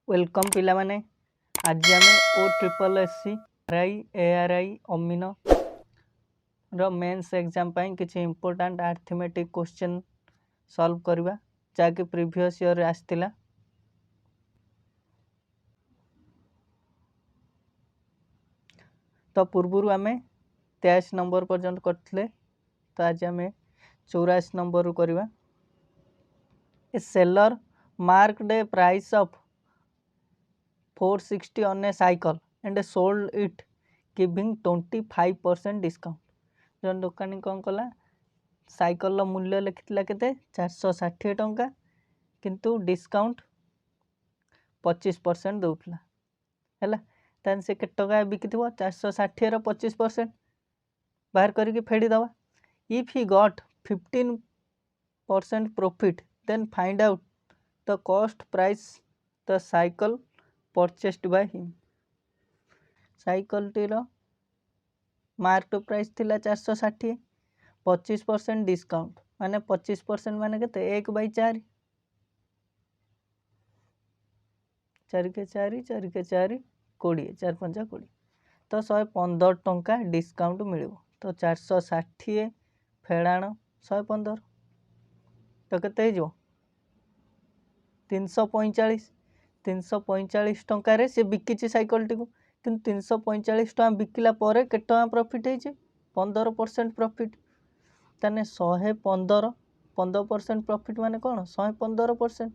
Welcome पिला माने आज आम O triple S C R I अमीन रो मेंस एग्जाम पाई किछि इंपोर्टेंट अरिथमेटिक क्वेश्चन सॉल्व करबा जाके प्रीवियस ईयर रे आस्तिला। तो पूर्व आम 83 नंबर पर्यंत करथिले, तो आज आम 84 नंबर रु करबा। A seller marked a price of 460 on a cycle and sold it giving 25% discount. जन दुकानी कौन कला साइकल मूल्य लिखिथिला केते 460 टंका किंतु डिस्काउंट 25% दउथला हैला। तन से केत टका बिकिथिबो 460 रो 25% बाहर करके फेडी दवा। If he got 15% profit then find out the cost price the cycle purchased by him. Cycle टीर मार्क प्राइस थिला 460, 25% डिस्काउंट माने 25% माने केते 1/4 4 के 4 4 के 4 20 4 5 20 तो 115 टंका डिस्काउंट मिलिबो। तो 460 फेड़ाण 115 तो केते हो 345 345 टंका से बिकिछि साइकिल टी को किंतु 345 टका बिकिला परे केत टका प्रॉफिट हेछि 15% प्रॉफिट। ताने 115 15% प्रॉफिट माने कोन 115%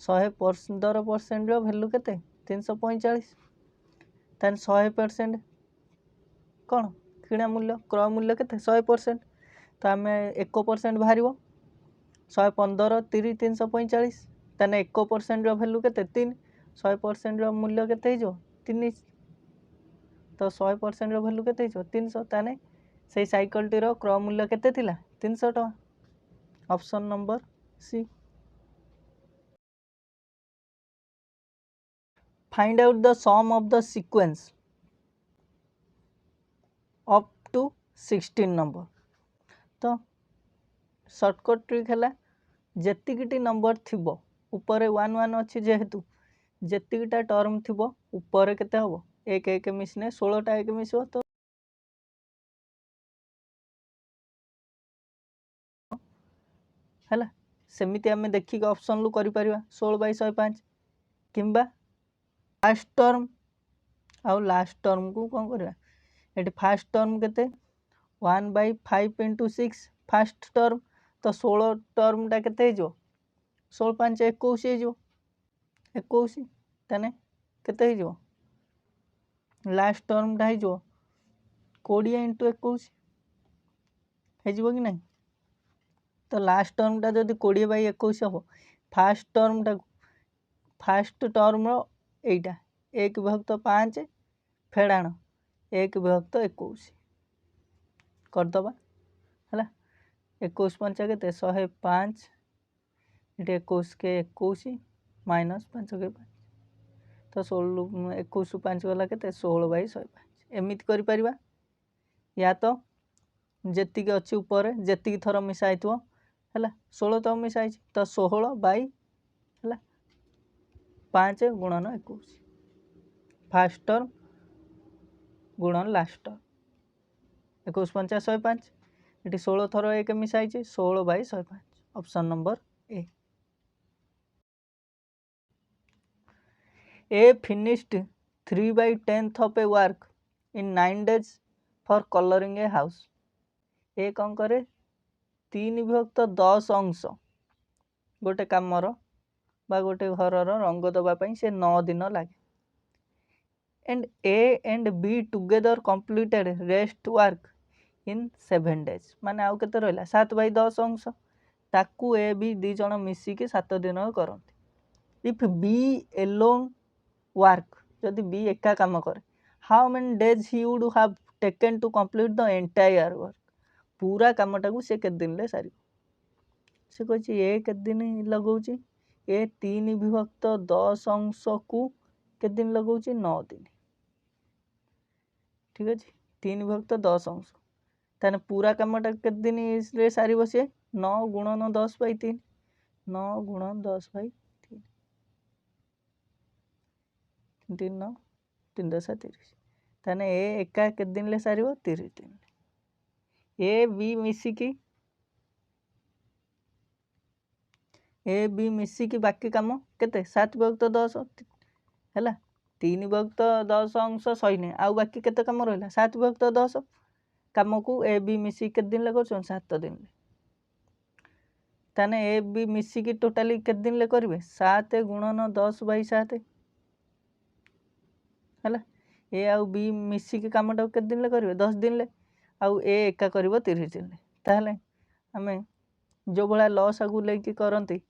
115% रो वैल्यू केते 345 ताने 100% कोन किणा मूल्य क्रय मूल्य केते 100% तो आमे 1% बाहरिबो 115 30 345 ताने 1% रो वैल्यू केते 3 100% रो मूल्य केते हिजो 3 तो 100% रो वैल्यू केते हिजो 300 ताने से साइकिल टी रो क्रय मूल्य केते थिला 300 टका। Option number C. Find out the sum of the sequence up to 16 number. तो शॉर्टकट ट्रिक है जेतिकिटी नंबर थिबो ऊपर 1 1 अच्छी जेहेतु जेतिकिटा टर्म थिबो ऊपर केते हबो 1 1 मिसने 16टा 1 मिसबो तो हैला। सेमिति आमे देखि के ऑप्शन लु करि परिबा 16/105 किंबा फर्स्ट टर्म आउ लास्ट टर्म को कोन करबा एटी फर्स्ट टर्म केते 1/5 * 6 फर्स्ट टर्म तो 16 टर्म टा केते हिजो 16 5 21 हिजो 21 तने केते हिजो लास्ट टर्म टा हिजो 20 * 21 हेजिबो कि नहीं। तो लास्ट टर्म टा जदी 20/21 हो फर्स्ट टर्म टा फर्स्ट टर्म रो एटा 1/5 फेड़ाण 1/21 कर दबा हैला। 21 पंचा केते 105 एटे 21 के 21 माइनस 5 के 5 तो 16 21 5 वाला केते 16/105 एमिति करि परिबा। या तो जेतिके अछि ऊपर जेतिके थरो मिसाइतो हैला 16 तो मिसाइ तो 16/, हैला 5 गुणन 21 फर्स्ट टर्म गुणन लास्ट टर्म 21 पंचा 105 eighty 16 thorough 1 मिसाइ 16/105 option number A. A finished 3/10 of a work in 9 days for coloring a house। ए कौन करे 3/10 अंश गोटे कामर बा गोटे घरर रंग दबा पई से 9 दिन लागे। And A and B together completed rest work in 7 days माने आउ केते रहला 7/10 अंश ताकू A B दी जण मिसी के 7 दिन करंती। इफ B alone work जदि बी एका काम करे how many days he would have taken to complete the entire work पूरा कामटा को से केत दिन ले सारी से कहछि ए केत दिन लगौछि ए 3/10 अंश को केत दिन लगौछि 9 दिन ठीक अछि 3/10 अंश ताने पूरा कामटा केत दिन रे सारी बसे 9 गुणन 10/3 9 गुणन 10/3 3 9 3 10 30 ताने ए एका के दिन ले सारिबो 30 दिन ए बी मिसिकी बाकी काम केते 7 विभक्त 10 हैला 3 विभक्त 10 अंश सहीने आउ बाकी केते काम रहला 7 विभक्त 10 काम को ए बी मिसिकी के दिन ले करछन 7 दिन ले ताने ए बी मिसिकी टोटाली के दिन ले करबे 7 गुणन 10 बाई 7 हैला ए आउ बी मिसिकी कामटा के दिन ले करबे 10 दिन ले आउ ए एका करबो 30 दिन ले ताहले हमें जो भला लॉस आगु लेके करंती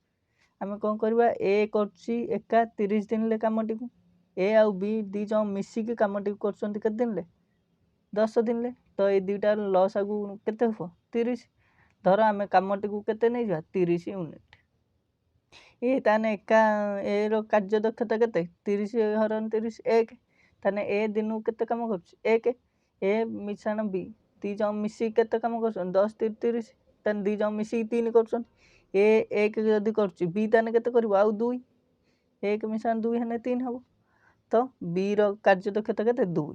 हमें कौन करबा ए करछि एका 30 दिन ले कामटी को ए आउ बी दी जो मिसिकी कामटी करछंती के दिन ले 10 दिन ले तो ए दुटा लॉस आगु केते हो 30 धर आमे कामटी को केते नै जा 30 यूनिट ए ताने एका ए रो कार्य दक्षता केते 30 हरन 30 1 ताने ए दिनु केते काम करछ 1 ए मिश्रण बी दी जो मिसी केते काम करछन 10 30 ताने दी जो मिसी 3 करछन ए 1 जदी करछ बी ताने केते करबो आउ 2 1 मिश्रण 2 हने 3 हबो तो बी रो कार्य दक्षता केते 2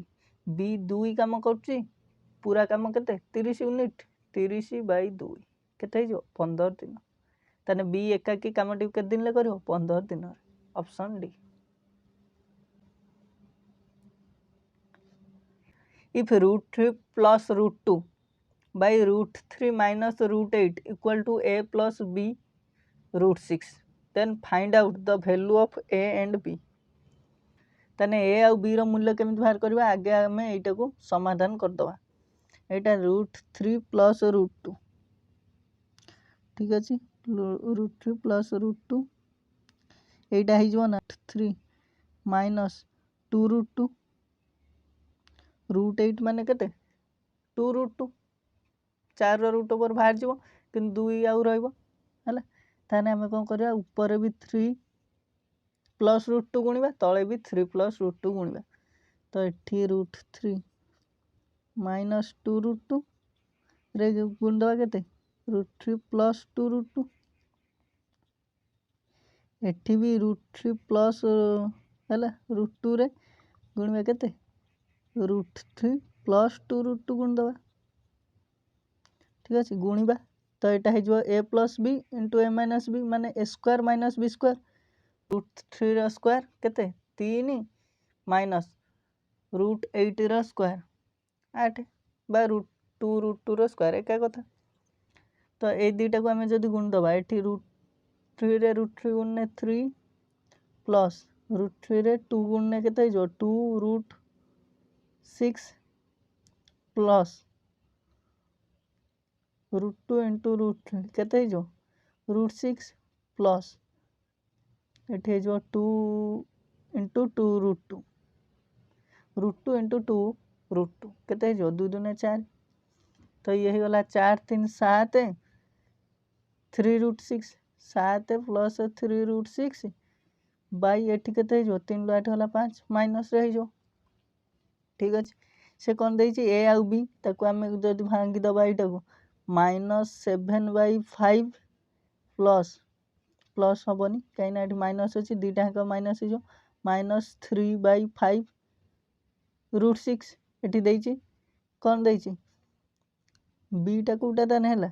बी 2 काम करछ पूरा काम केते 30 यूनिट 30 बाई 2 केते जो 15 दिन ताने बी एका की कामटी के दिन ले करियो 15 दिन option D if √3 plus √2 by √3 minus √8 equal to a plus b √6 then find out the value of a and b ताने ए आउ बी रो मूल्य केमिति बाहर करबा आगे हमें एटा को समाधान कर दवा एटा √3 plus √2 ठीक अछि √3 plus √2 एटा हे जो ना 3 minus 2 √2 √8 माने केते 2 √2 4 रो रूट ओवर बाहर जीवो किंतु 2 आउ रहइबो हला ताने हमें कोन करिया ऊपर भी 3 प्लस √2 गुणिबा तळे भी 3 प्लस √2 गुणिबा तो एठी √3 माइनस 2 √2 रे गुण दवा केते √3 प्लस 2 √2 एठी भी √3 प्लस हला √2 रे गुणबा केते √3 प्लस 2 √2 गुण दवा ठीक अछि गुणिबा तो एटा हे जो a plus b into a minus b माने a square minus b square √3 रो स्क्वायर केते 3 माइनस √8 रो स्क्वायर 8 बा √2 √2 रो स्क्वायर एका कथा तो ए दुटा को हमें जदी गुण दबा एठी √3 रे √3 गुणने 3 प्लस √3 रे 2 गुणने केते जो 2 √6 प्लस √2 इनटू √3 केते जो √6 प्लस एठी जो 2 इनटू 2 √2 √2 इनटू 2 √2 केते जो 2 2 4 तो ये ही वाला 4 3 7 3 √6 7 प्लस 3 √6 बाई एठी केते जो 3 8 वाला 5 माइनस रे जो ठीक अछि से कोन देई छी ए आउ बी ताको हमें जदी भांगी दबा एटा को -7/5 प्लस प्लस हबनी काई ना एठी माइनस अछि दीटा का माइनस जो -3/5 √6 एठी देई छी कोन देई छी बी टा कोटा दन हैला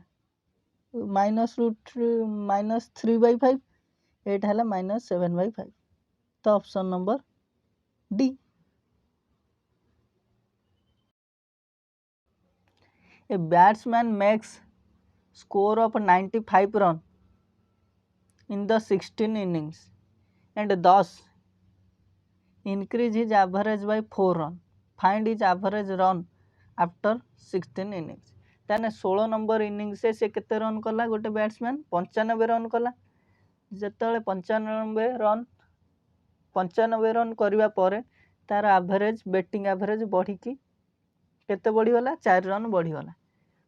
-3/5 एटा हैला -7/5 तो option number D A batsman makes score of 95 run in the 16 innings and thus increase his average by 4 run. Find his average run after 16 innings. ताने 16 नंबर इनिंग से केते रन कला गोटे बैट्समैन 95 रन कला जेतले 95 रन करबा परे तार average batting average बढ़ी की केते बढ़ी वाला 4 रन बढ़ी वाला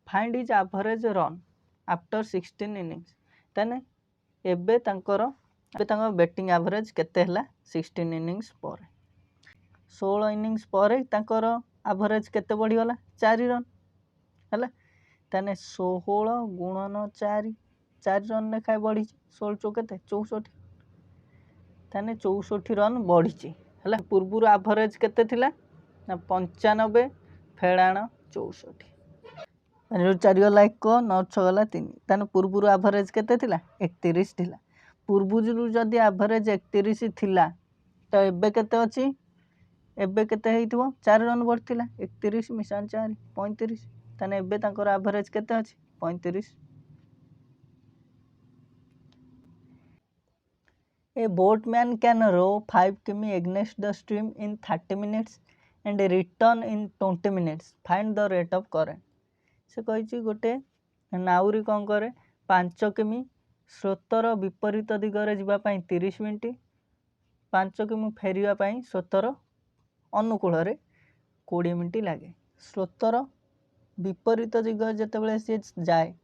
find is average run after 16 innings ताने एबे तांकर बैटिंग एवरेज केते हला 16 इनिंग्स पर 16 इनिंग्स पर तांकर एवरेज केते बढ़ी वाला 4 रन हला ताने 16 गुणन 4 4 रन ने काय बढ़ी 16 केते 64 ताने 64 रन बढ़ी है पूर्व एवरेज केते थिला ना 95 फेड़ाण 64 चार गला 1 9 6 गला 3 ताने पूर्व एवरेज केते थिला 31 थिला पूर्व जदि एवरेज 31 थिला तो एबे केते अछि एबे केते हेइथिबो 4 रन बढ़थिला 31 मिसान 4 35 ताने एबे तांकर एवरेज केते अछि 35 A boatman can row 5 km against the stream in 30 minutes and return in 20 minutes. Find the rate of current. से कही गोटे नाउरी कौन करे 5 किमी स्रोतर विपरीत दिगरे जावाई 30 मिनिट 5 किमी फेरवा स्रोतर अनुकूल 20 मिनिट लगे स्रोतर विपरीत दिग जिते सी जाए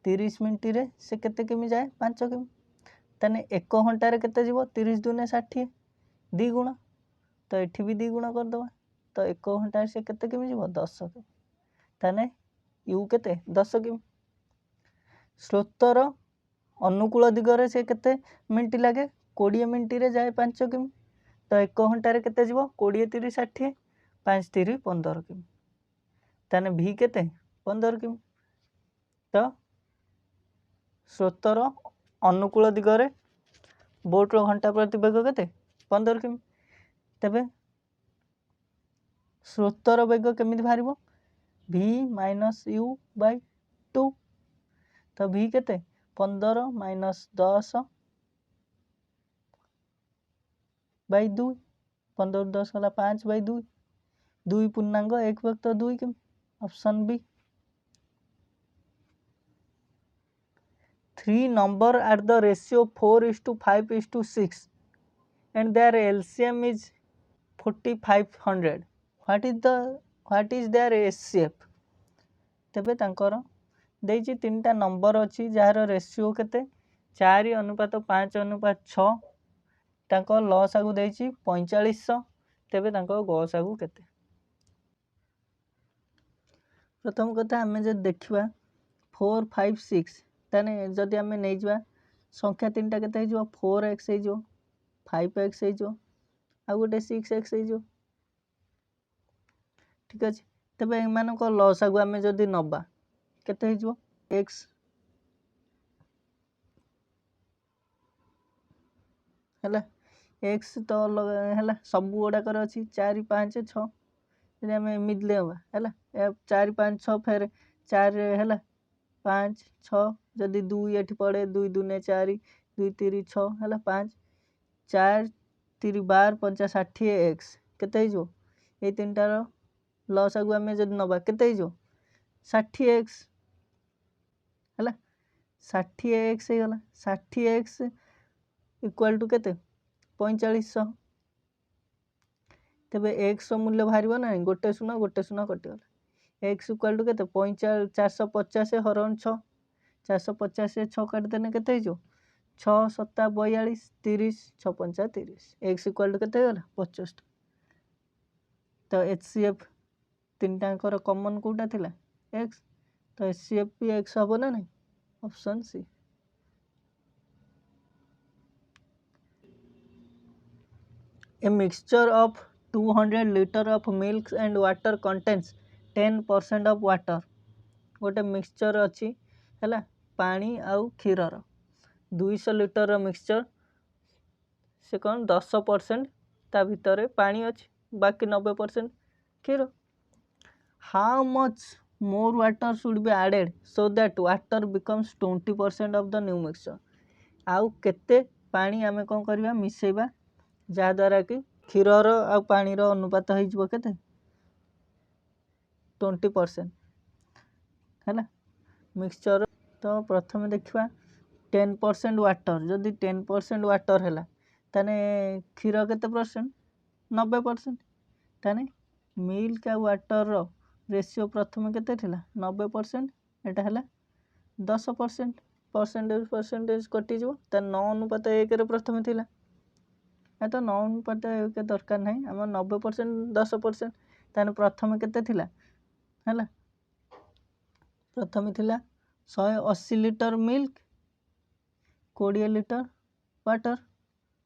30 मिनिट रे से केते किमी जाए 5 किमी ताने 1 घंटार केते जीवो 30 दूने 60 2 गुण तो एठी भी 2 गुण करदबा तो 1 घंटार से केते किमी जीवो 10 किमी ताने यू केते 10 किमी स्रोतर अनुकूल दिगरे से केते मिनिट लगे 20 मिनिट रे जाए 5 किमी तो 1 घंटार केते जीवो 20 30 60 5 30 15 किमी ताने भी केते 15 किमी तो स्रोतर अनुकूल दिगरे बोट्र घंटा प्रति बेग केते 15 किमी तेबे स्रोतर बेग केमिति बाहरिबो v माइनस u बाय 2 तो v केते 15 माइनस 10 बाय 2 15 10 वाला 5 बाय 2 2 पूर्णांक 1 व्यक्त 2 किमी option B 3 number at the ratio 4:5:6 and their LCM is 4500 what is their SCF तेबे तांकर देइछि तीनटा नंबर अछि जार रेशियो केते 4:5:6 तांको लॉस आगु देइछि 4500 तेबे तांको गॉस आगु केते प्रथम कथा हमें जे देखिबा 4 5 6 ताने जदि आमे नै जवा संख्या तीनटा केते हे जो 4x हे जो 5x हे जो आ गोटे 6x हे जो ठीक अछि तबे एमान को लॉस आगु आमे जदि नबा केते हे जो x हला x तो हला सब गोडा कर अछि 4 5 6 जे आमे मिडले हवा हला 4 5 6 फेर 4 हला 5 6 जदि 2 एठी पड़े 2 दूने 4 2 3 6 हला 5 4 3 12 5 60 x केते हे जो ए तीनटा रो लॉस आगु आमे जदि नबा केते हे जो 60x हला 60x हे गला 60x इक्वल टू केते 4500 तेबे x मूल्य बाहरिबो ना गोटे शून्य कटि गला x इक्वल टू केते 450 हरण 6 450 6 काट देने केते हे जो 6 7 42 30 6 5 30 x इक्वल टू केते गला 50 तो HCF तीनटा कर कॉमन कोटा थिला x तो HCF भी x हबो ना नहीं option C A mixture of 200 liter of milk and water contains 10% of water गोटे मिक्सचर अच्छी है पानी आउ क्षीरर 200 लिटर मिक्सचर से कौन 10% ता भितर पानी अच्छी बाकी 90% क्षीर how much more water should be added so that water becomes 20% of the new mixture आउ केते पानी आमे कौन करबा मिसेबा जा द्वारा कि क्षीरर आ पानीर अनुपात हो केते 20% है मिक्सचर तो प्रथम देखा 10% वाटर जदि 10% वाटर है ताने क्षीर केते परसेंट 90% ताने मिल्क आ वाटर रेशियो प्रथम केते थिला 90% एटा है 10% परसेंटेज कटि जो ता 9 अनुपात 1 रे प्रथम थिला ए तो 9 अनुपात 1 दरकार नहीं हम 90% 10% ताने प्रथम केते थिला है प्रथम थिला 180 लिटर मिल्क 20 लिटर वाटर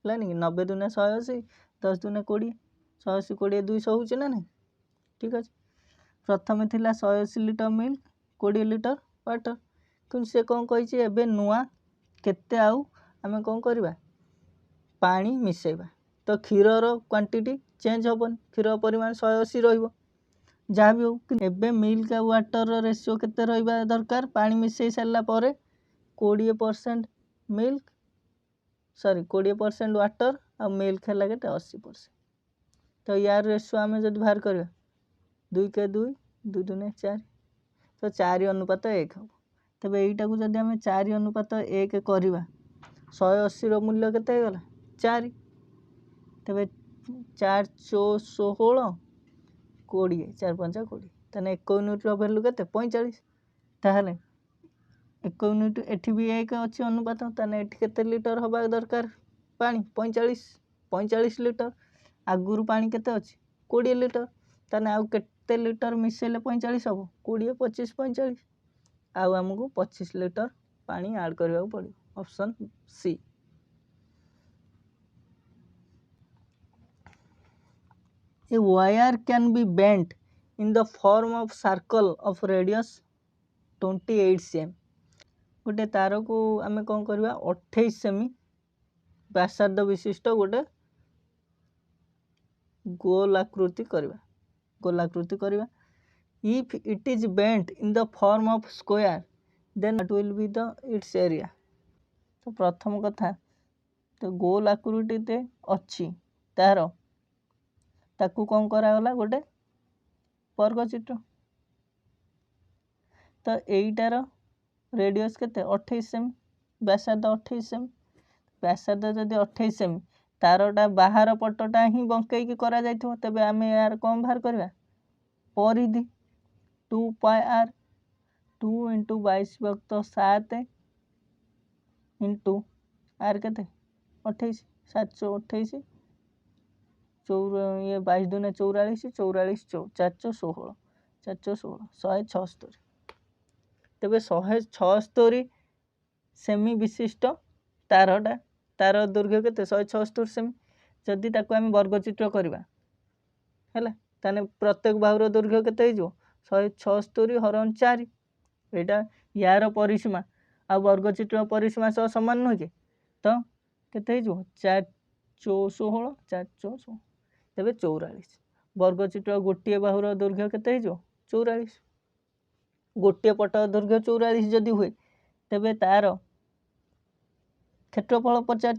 ହେଲାନି କି 90 ଦୁନେ 180 10 ଦୁନେ 20 180 20 200 ହେଉଛି ନା ନାହିଁ ଠିକ୍ ଅଛି। ପ୍ରଥମେ ଥିଲା 180 ଲିଟର ମିଲ୍କ 20 ଲିଟର ୱାଟର କିନ୍ତୁ ସେ କ'ଣ କହିଛି ଏବେ ନୂଆ କେତେ ଆଉ ଆମେ କ'ଣ କରିବା ପାଣି ମିଶାଇବା ତ କ୍ଷୀରର କ୍ୱାଣ୍ଟିଟି ଚେଞ୍ଜ ହେବନି କ୍ଷୀର ପରିମାଣ 180 ରହିବ ଯାହା ବି ହେଉ ଏବେ ମିଲ୍କ ଆଉ ୱାଟରର ରେସିଓ କେତେ ରହିବା ଦରକାର ପାଣି ମିଶାଇ ସାରିଲା ପରେ 20% ମିଲ୍କ 20% ୱାଟର ଆଉ ମିଲ୍କ ହେଲା କେତେ 80%। ତ ୟାର ରେସିଓ ଆମେ ଯଦି ବାହାର କରିବା 2:2 2 ଦୁନେ 4 ତ 4:1 ହେବ। ତେବେ ଏଇଟାକୁ ଯଦି ଆମେ 4:1 କରିବା 180ର ମୂଲ୍ୟ କେତେ ହେଇଗଲା 4 ତେବେ 4 ଚଉ 16 20 4 5 20 ତାହେଲେ 1 ୟୁନିଟ୍ର ଭ୍ୟାଲୁ କେତେ 45। ତାହେଲେ 1 ୟୁନିଟ୍ ଏଠି ବି 1 ଅଛି ଅନୁପାତ ତାହେଲେ ଏଠି କେତେ ଲିଟର ହେବା ଦରକାର ପାଣି 45 ଲିଟର ଆଗରୁ ପାଣି କେତେ ଅଛି 20 ଲିଟର ତାହେଲେ ଆଉ କେତେ ଲିଟର ମିଶାଇଲେ 45 ହେବ 20 25 45 ଆଉ ଆମକୁ 25 ଲିଟର ପାଣି ଆଡ଼୍ କରିବାକୁ ପଡ଼ିବ option C. A wire can be bent in the form of circle of radius 28 cm गोटे तार को आमे कौन करवा 28 सेमी व्यासार्ध विशिष्ट गोटे गोलाकृति करवा if it is bent in the form of square then what will be the its area। तो प्रथम कथा तो गोलाकृति ते अच्छी तार ताकू कौन करागला गोटे वर्गचित्र तो एटार रेडियस केते 28 सेमी व्यासार्ध 28 सेमी व्यासार्ध जदि 28 सेमी तारटा बाहर पटटा ही बंकई करा जाइथो तबे आमे यार कौन बाहर करबा परिधि 2 पाई आर 2 × 22/7 × आर केते 28 728 ये 22 दुने 44 44 416 176 तेबे 176 सेमी विशिष्ट तारटा तार दैर्घ्य केते 176 सेमी जदि ताको आम वर्गचित्र करवा है ताने प्रत्येक बाहुर दैर्घ्य केते हो 176 हरण 4 एटा यार परिसीमा आ वर्गचित्र परिसीमा सह समान नुह के तो केते हो 4 16 4 16 तेबे 44 वर्गचित्र गोटे बाहुर दैर्घ्य केते हो 44 गोटे पट दैर्घ्य 44 जदि हुए तेबे तार क्षेत्रफल पचार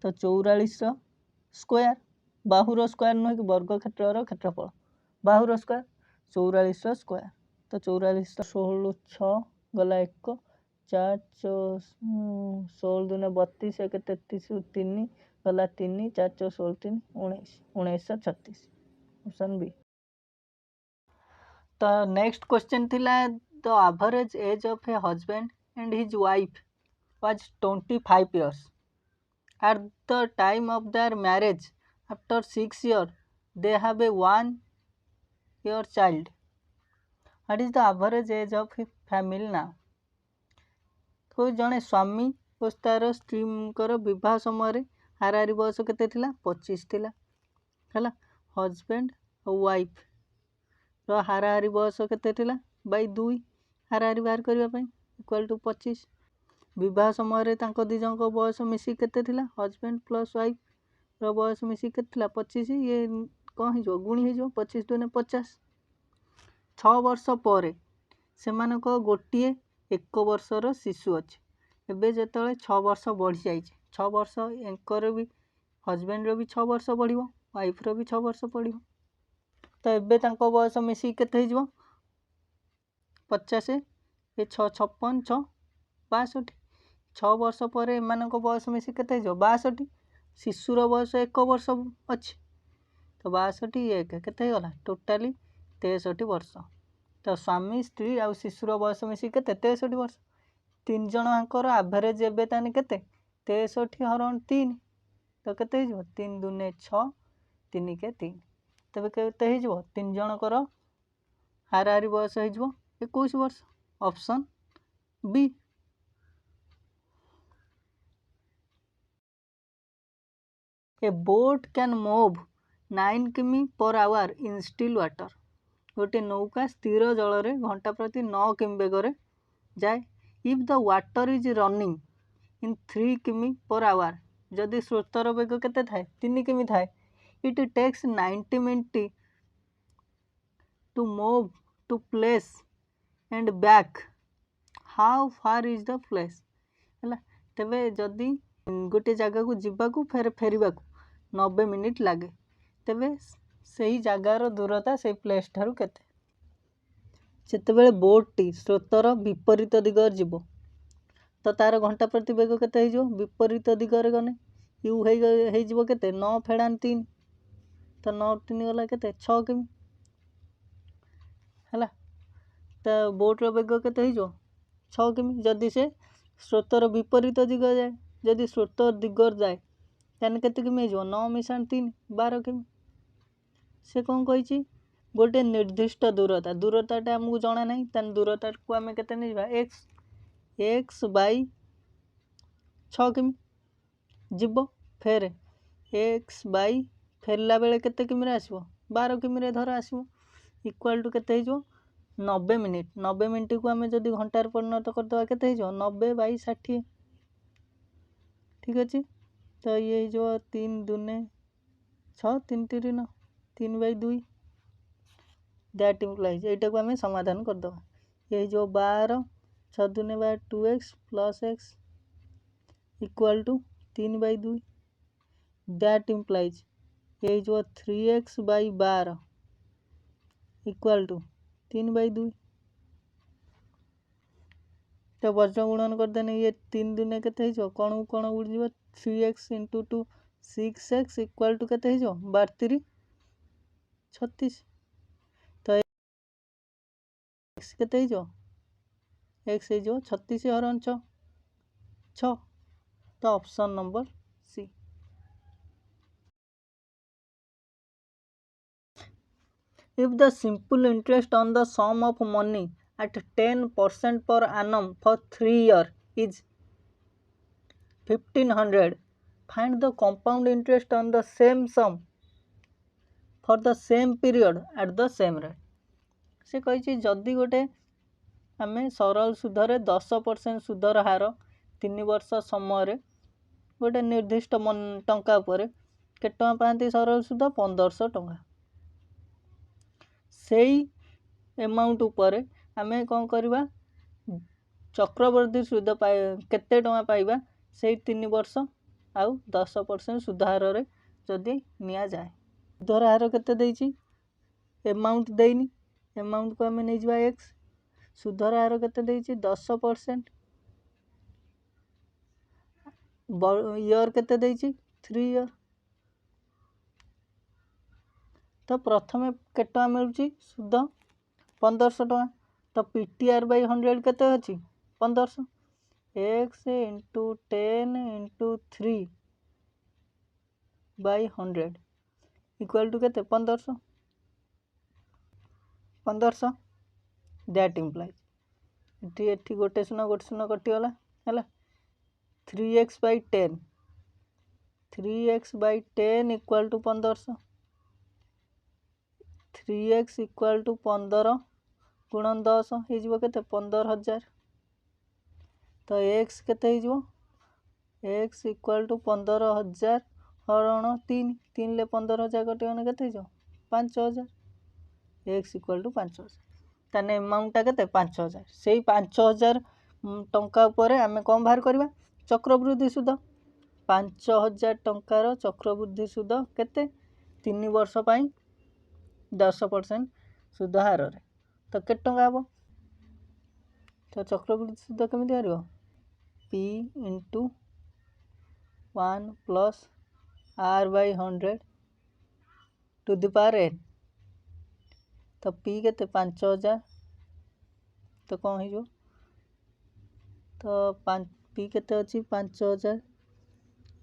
तो 44 स्क्वायर बाहुर स्क्वायर नुह कि वर्ग क्षेत्र क्षेत्रफल बाहुर स्क्वायर 44 स्क्वायर तो 44 16 6 गला 1 4 16 दुने 32 1 33 3 गला 3 4 16 3 19 1936 ऑप्शन बी। तो नेक्स्ट क्वेश्चन थिला the average age of a husband and his wife was 25 years at the time of their marriage after 6 years they have a 1 year child what is the average age of a family now। तो जड़े स्वामी और तार स्त्री विवाह समय हाराहारी बयस केते थिला 25 थिला है हजबैंड और वाइफ रो हाराहारी बयस केते थिला बाई 2 हाराहारी बाहर करने इक्वल टू 25 विवाह समय तांको दी जन बयस मिसी केते थिला हजबैंड प्लस वाइफ रो बयस मिसी केते थिला 25 ये कौन हो गुणी हो 25 दुने 50 6 वर्ष पर सेमानक गोटे 1 वर्षर शिशु अच्छे एबे जेतले 6 वर्ष बढ़ी जाए 6 वर्ष एंकर भी हजबैंड रो भी 6 वर्ष बढ़िबो वाइफ रो भी 6 वर्ष बढ़िबो तो एबे तांको बयस मिसी केते हो 50 ये 6 56 6 62 6 वर्ष पर एमानक बयस मिसी केते हो 62 शिशुर बयस 1 वर्ष अच्छी तो 62 1 केते गला टोटाली 63 वर्ष तो स्वामी स्त्री आ शिशुर बयस मिसी केते 63 वर्ष 3 जणकर एवरेज एबे ताने केते 63 हरण 3 तो केते हो 3 दुने 6 3 के 3 तबे केते हो 3 जणकर हाराहारी बयस हो 21 वर्ष option B. A boat can move 9 किमी/आवर इन स्टिल वाटर। गोटे नौका स्थिर जल में घंटा प्रति 9 किमी बेगर जाए। If the water is running in 3 किमी/आवर, जदि स्रोतर बेग केते थाए 3 किमी थाए, it takes 90 minute to move to place and back. How far is the place है। तेबे जदि गोटे जगह को जीवाकू फेर फेरवा 90 मिनिट लगे, तेबे सही जगार दूरता से प्लेस ठारू केते। जितेबेले बोटटी स्रोतर विपरीत दिगरे जीव तो तार घंटा प्रति बेग केते हो विपरीत दिगरे गने यू हो केते 9 फेड़ान 3 तो 9 3 गला केते 6 किमी है। तो बोटर बेग केते हो 6 किमी। जदि से स्रोतर विपरीत दिग जाए, जदि स्रोतर दिगर जाए ताने केते किमी हो 9 मिशाण 3 12 किमी। से कौन कही गोटे निर्दिष्ट दूरता, दूरताटा आमको जना ना, तान दूरता को आम केते नहीं जावा x बाई 6 किमी जीव, फेर x बाई फेरला बेले केते किमी आसो 12 किमी धर आसो इक्वाल टू केते हो 90 मिनिट। 90 मिनिट को आम जदि घंटार परिणत करदे केते हो 90 बाई 60। ठीक अच्छे। तो ये जो 3 दूने 6 3 3 9 3 बाई 2 दैट इम्प्लाइज एटा को आम समाधान करदे। ये जो 12 6 दूने 2x plus x equal to 3 by 2 that implies ये जो 3x by 12 equal to 3 by 2। तो वर्ज गुणन करदेने ये 3 दूने केते हो कौन कौन उड़ 3x into 2 6x equal to केते हो 32 36। तो x केते हो x हो 36 हरण 6 6। तो option number C. If the simple interest on the sum of money at 10% per annum for 3 years is 1500, find the compound interest on the same sum for the same period at the same rate। से कही जदि गोटे आम सरल सुधरे 10% सुधर हार 3 वर्ष समय गोटे निर्दिष्ट टंका उपर केते टंका पाती सरल सुध 1500 टंका। सेई एमाउंट उपर आम कौन करवा चक्रवर्ती सुध केते टंका पाइबा से 3 वर्ष आउ 10% सुधार जदि निया जाए। सुधर हार केते देइछि एमाउंट देइनी, एमाउंट को आम नहीं जा x। सुधर हार केते देइछि 10%, ईयर केते देइछि 3 ईयर। तो प्रथम केते टंका मिलुछि सुध 1500 टंका। तो पीटीआर बाई 100 केते अछि 1500 x into 10 into 3 by 100 equal to केते 1500 1500 दैट इम्प्लाइज एठी गोटे शून्य कटिगला है 3x by 10 3x by 10 equal to 1500 3x equal to 15 गुणन 10 हो केते 15000। तो x केते हो x इक्वल टू 15000 हरण 3 3 ले 15000 कटिगने केते हो 5000 x इक्वल टू 5000। ताने अमाउंट केते 5000। से 5000 टंका उपरे आमे कम बाहर करबा चक्रवृद्धि सुध 5000 टंकार चक्रवृद्धि सुध केते 3 वर्ष पाई 10% सुध हार रे तो केते टंका हबो। तो चक्रवृद्धि सुध केमिति हारिबो p into 1 plus r by 100 to the power n। तो p केते 5000 तो कौन हो तो p केते अछि 5000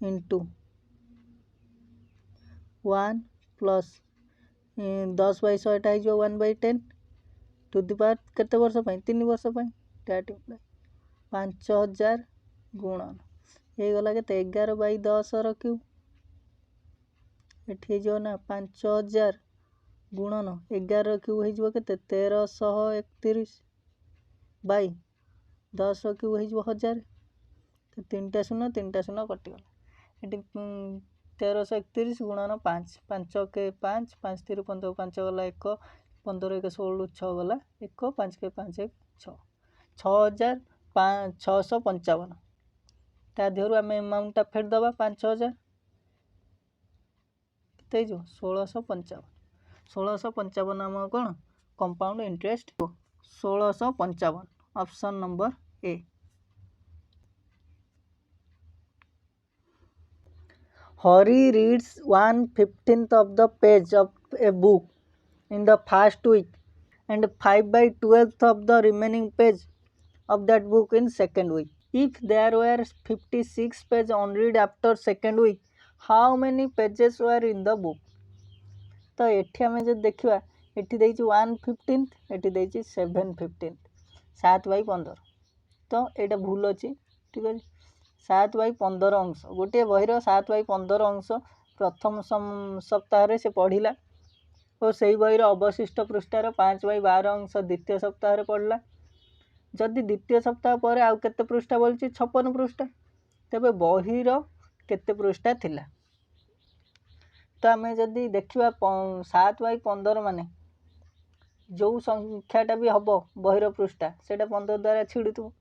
इंटू 1 प्लस 10 बाई 100 हो 1 बाई 10 टू द पावर केते वर्ष पाई 3 वर्ष पाई दैट इम्प्लाई 5000 गुणन ये गला केते 11 बाई 10 क्यूब एठी जो ना 5000 गुणन 11 क्यू हो केते 1331 बाई 10 क्यू हो 1000 तो 3टा शून्य कटिगला ये 1331 गुणन 5 5 के 5 5 3 15 5 गला 1 15 1 16 6 गला 1 5 के 5 1 6 6655 ता देहरु आम एमाउंटा फेर दबा 5000 के 1655 आम कौन compound interest 1655 option number A. Hari reads 1/15 of the page of a book in the first week and 5/12 of the remaining page of that book in second week. If there were 56 pages unread after second week, how many pages were in the book? तो एठी आम जो देखा एठी देइछि 1/15 एठी देइछि 7/15 7/15 तो एटा भूल अच्छी ठीक है 7/15 अंश गोटे बहिर 7/15 अंश प्रथम सप्ताह से पढ़ला और से बहिर अवशिष्ट पृष्ठार 5/12 अंश द्वितीय सप्ताह पढ़ला जदि द्वितीय सप्ताह पर आउ केते पृष्ठा बोलछि 56 पृष्ठा तेबे बहिर केते पृष्ठा थिला तो आम जदि देखा 7/15 माने जो संख्याटा भी हम बहिर पृष्ठा से 15 द्वारा छिड़ुथु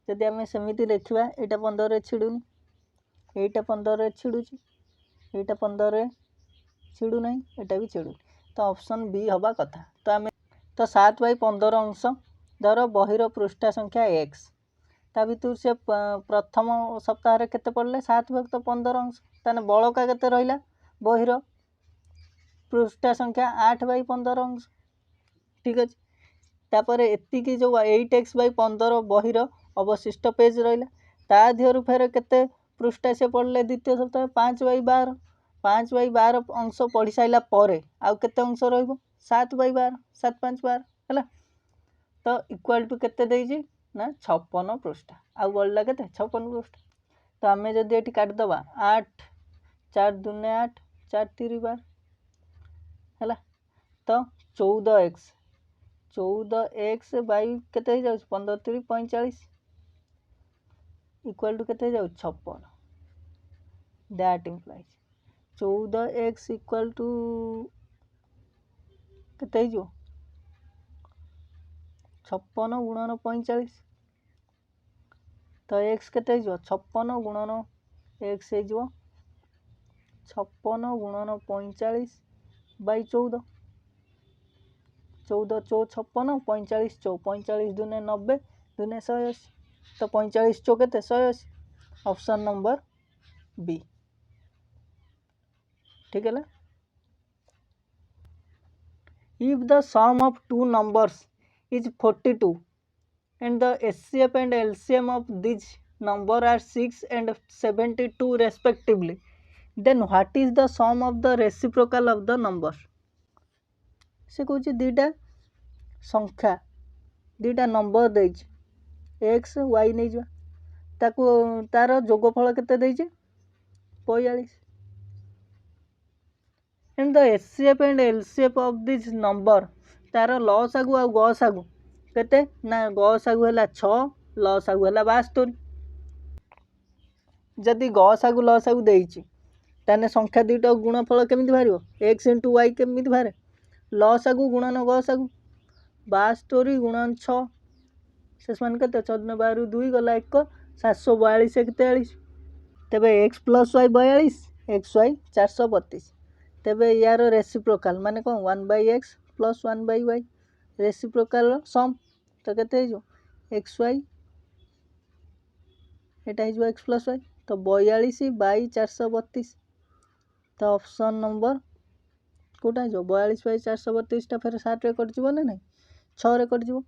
जदि आम सेमती देखा यहाँ 15 छिड़ुनी यहाँ 15 छिड़ुची यहाँ 15 छिड़ुना यहाँ भी छिड़ुनी तो ऑप्शन बी हवा कथा तो आम तो 7/15 अंश धर बहिर पृष्ठा संख्या x ता भितर से प्रथम सप्ताह केते पड़े 7/15 अंश ताने बड़का केते रहिला बहिर पृष्ठा संख्या 8/15 अंश ठीक अच्छे तापर एतिकी जो 8x/15 बहिर अवशिष्ट पेज रहा ता देहरु फेर केते पृष्ठा से पढ़ले द्वितीय सप्ताह 5/12 5/12 अंश पढ़ी सारा पर आउ केते अंश रहिबो 7/12 7 5 12 है तो इक्वाल टू केते देइछि ना 56 पृष्ठा आउ बढ़ला केते 56 पृष्ठा तो आम जदि ये काटिदबा 8 4 2 8 4 3 12 है तो 14x बाई केते हो 15 3 45 इक्वल टू केते हो 56 that implies 14x equal to केते हो 56 गुणन 45 तो x केते हो 56 गुणन x हो 56 गुणन 45 बाई 14 14 चौ 56 45 चौ 45 दुने 90 दुने 180 तो 45 चौ केते 180 ऑप्शन नंबर बी ठीक है। If the sum of two numbers is 42 and the HCF and LCM of these number are 6 and 72 respectively, then what is the sum of the reciprocal of the number? से कौच दीटा संख्या दीटा number देछि x Y नहीं जा ताको तार जोगफल केते देछि 45 and the HCF and LCF of this number तार लसागु आ गसागु केते ना गसागु हैला 6 लसागु हैला 72 जदि गसागु लसागु देछि ताने संख्या दुईटा गुणफल केमिति बाहरिबो x * y केमिति बाहरे लसागु गुणन गसागु 72 गुणन 6 शेष मान के 14 12 2 गला 1 742 1 43 तेबे x + y 42 x y 432 तेबे यार रेसिप्रोकाल माने कौन 1/x + 1/y रेसिप्रोकाल सम तो केते हो एक्स वाई एटा हो x + y तो 42/432 तो ऑप्शन नंबर कोटा जो 42/432 टा फिर 60 रे कट जीवो ना नहीं 6 रे कट जीवो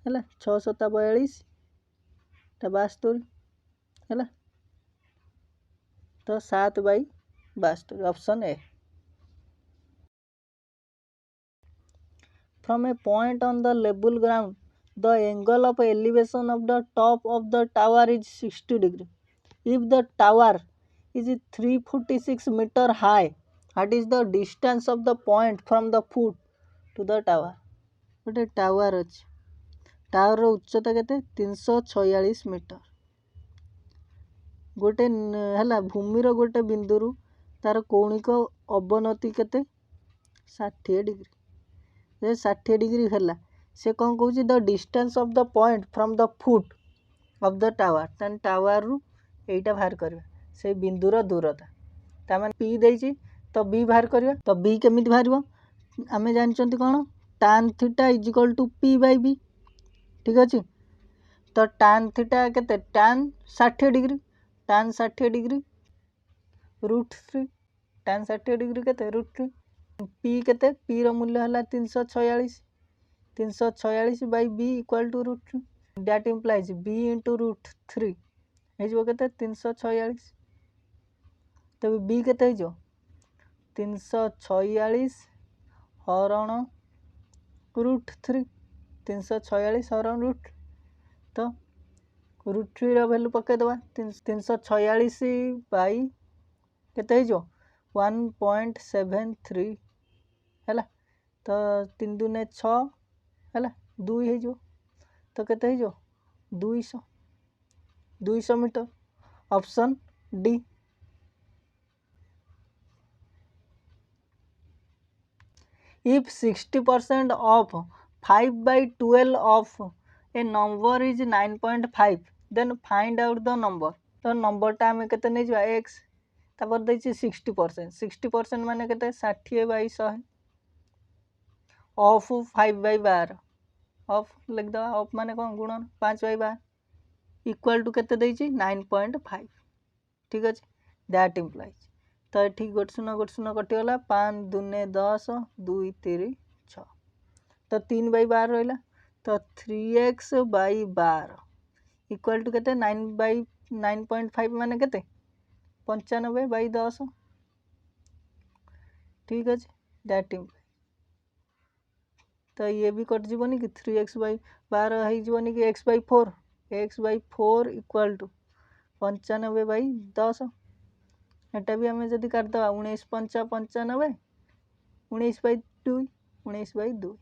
हैला 6 * 7 = 42 टा 72 हैला तो 7/72 option A. From a point on the level ground, the angle of elevation of the top of the tower is 60 degree. If the tower is 346 meter high. What is the distance of the point from the foot to the tower? गोटे tower अच्छे tower उच्चता केते 346 metre गोटे है भूमिर गोटे बिंदुरु तार कौणिक अवनति केते 60 degree 60 degree है से कौन कौच the distance of the point from the foot of the tower तेन टावर रु एटा बाहर करवा से बिंदुर दूरता ताମାନେ पी देछि तो बी बाहर करवा तो बी केमिति बाहरिबो आमे जानचंती कोन tan theta is equal to P by B ठीक अछि तो tan थीटा केते tan 60 degree tan 60 degree √3 tan 60 degree केते √3 पी केते पी रो मूल्य हला 346 by B equal to √3 that implies B into √3 हेजो केते 346 तब बी केते हेजो 346 हरण √3 346 हरण √3 तो √3 रो वैल्यू पके दवा 346 बाय केते हेजो 1.73 हैला तो 3 दूने 6 हैला 2 हेजो तो केते हेजो 200 metre option D if 60% of 5/12 of a number is 9.5 then find out the number तो नंबर टा हमें केते नै जवा x तापर दैछि 60% माने केते 60/100 ऑफ 5/12 ऑफ लिख दवा ऑफ माने कोन गुणन 5/12 इक्वल टू केते दैछि 9.5 ठीक अछि दैट इंप्लाइज तो ठीक गोट शून्य कटिगला 5 दूने 10 2 3 6 तो 3/12 रहा तो 3x/12 इक्वल टू केते 9/9.5 माने केते 95/10 ठीक अच्छे दैट इंप्लाइज तो ये भी कट जीवनी कि 3x/12 हो जीवनी कि x/4 x/4 इक्वल टू 95/10 एटा भी हमें जदि कर दवा 19 5 95 19/2 19/2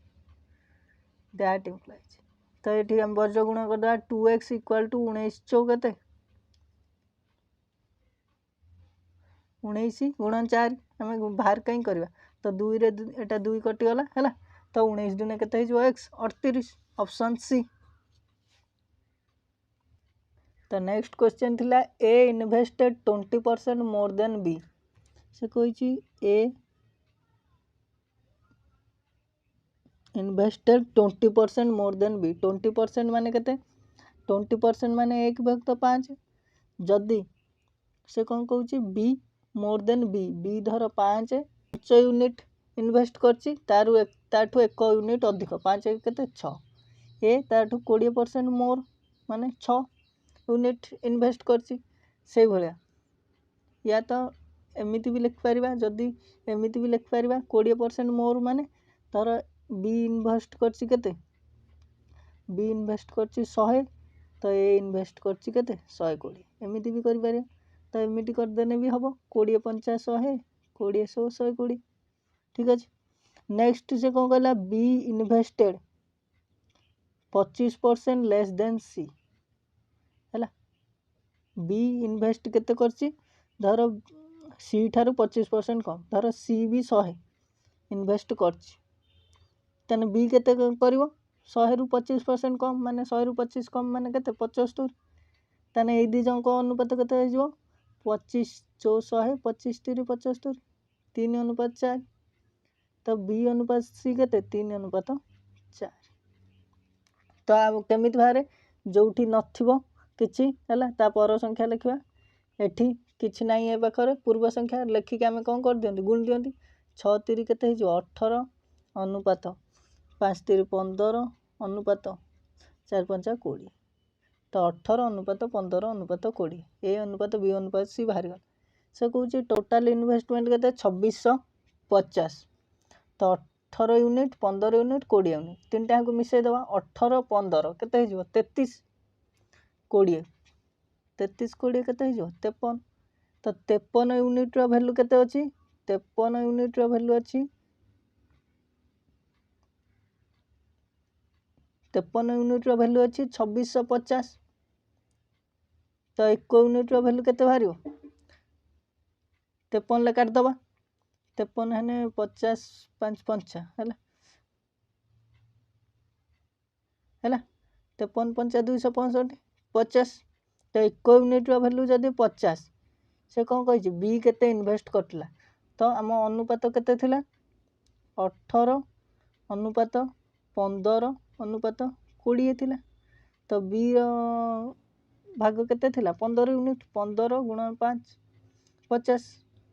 दैट इंप्लाइज तो ये हम वर्ज गुण कर दवा 2x इक्वल टू 19 चौ केते 19 गुणन 4 हमें बाहर कहीं करवा तो 2 रे एटा 2 कटि गला हैला तो 19 दुने केते हो x 38 ऑप्शन सी तो नेक्स्ट क्वेश्चन थिला ए इन्वेस्टेड 20% मोर देन बी से कहिछि ए इन्वेस्टेड 20% मोर देन बी 20% माने केते 20% माने 1/5 जदि से कौन कहछि बी मोर देन बी धर 5 उच्च यूनिट इन्वेस्ट करछि ताठू 1 यूनिट अधिक 5 केते 6 ए ताठू 20% मोर माने 6 यूनिट इन्वेस्ट करछि से भलिया या तो एमिति भी लिख परिबा जदि एमिति भी लिख परिबा 20% मोर माने तार बी इन्वेस्ट करछि केते बी इन्वेस्ट करछि 100 तो ए इन्वेस्ट करछि केते 120 एमिति भी करि पारे तो एमिति कर देने भी हबो 20 50 100 20 100 120 ठीक अछि नेक्स्ट से कोन कहला बी इन्वेस्टेड 25% लेस देन सी हैला बी इन्वेस्ट केते करछि धर सी ठारू 25% कम धर सी भी 100 इन्वेस्ट करछि तने बी केते करिवो 100 रु 25% कम माने 100 रु 25 कम माने केते 75 तने ए दी जंक अनुपात केते हो 25 100 25 30 75 3:4 तो बी अनुपात सी केते 3:4 तो अब केमिति बारे जोठी नथिबो किछि हला ता पर संख्या लिखवा एठी किछि नाही ए पाखरे पूर्व संख्या लेखि के हमें कोन कर दियंती गुण दियंती 6 3 केते हे जो 18 अनुपात 5 3 15 अनुपात 4 5 20 तो 18 अनुपात 15 अनुपात 20 ए अनुपात बी अनुपात सी बाहर गल से कहूँ टोटाल इन्वेस्टमेंट के 2650 तो 18 यूनिट 15 यूनिट 20 यूनिट तीन टाइम को मिसई दवा 18 15 के 33 20 33 20 के 53 तो 53 यूनिट्र भैल्यू केते अछि 53 यूनिट्र भैल्यू अछि 53 यूनिट्र भैल्यू अछि 2650 तो 1 यूनिट्र भैल्यू केते बाहरियो 53 ले काट दबा 53 हेने 50 5 5 हैला 53 5 265 50 तो 1 यूनिट्र भैल्यू जदि 50 से कौन कही बी केते इन्वेस्ट करथिला तो आम अनुपात केते थिला 18 अनुपात 15 अनुपात 20 थिला तो बी भाग केते थिला 15 यूनिट 15 गुणा 5 50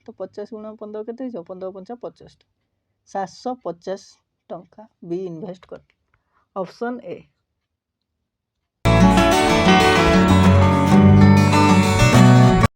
तो 50 गुणा 15 केते हो 15 5 50 750 टंका बी इन्वेस्ट कर ऑप्शन ए।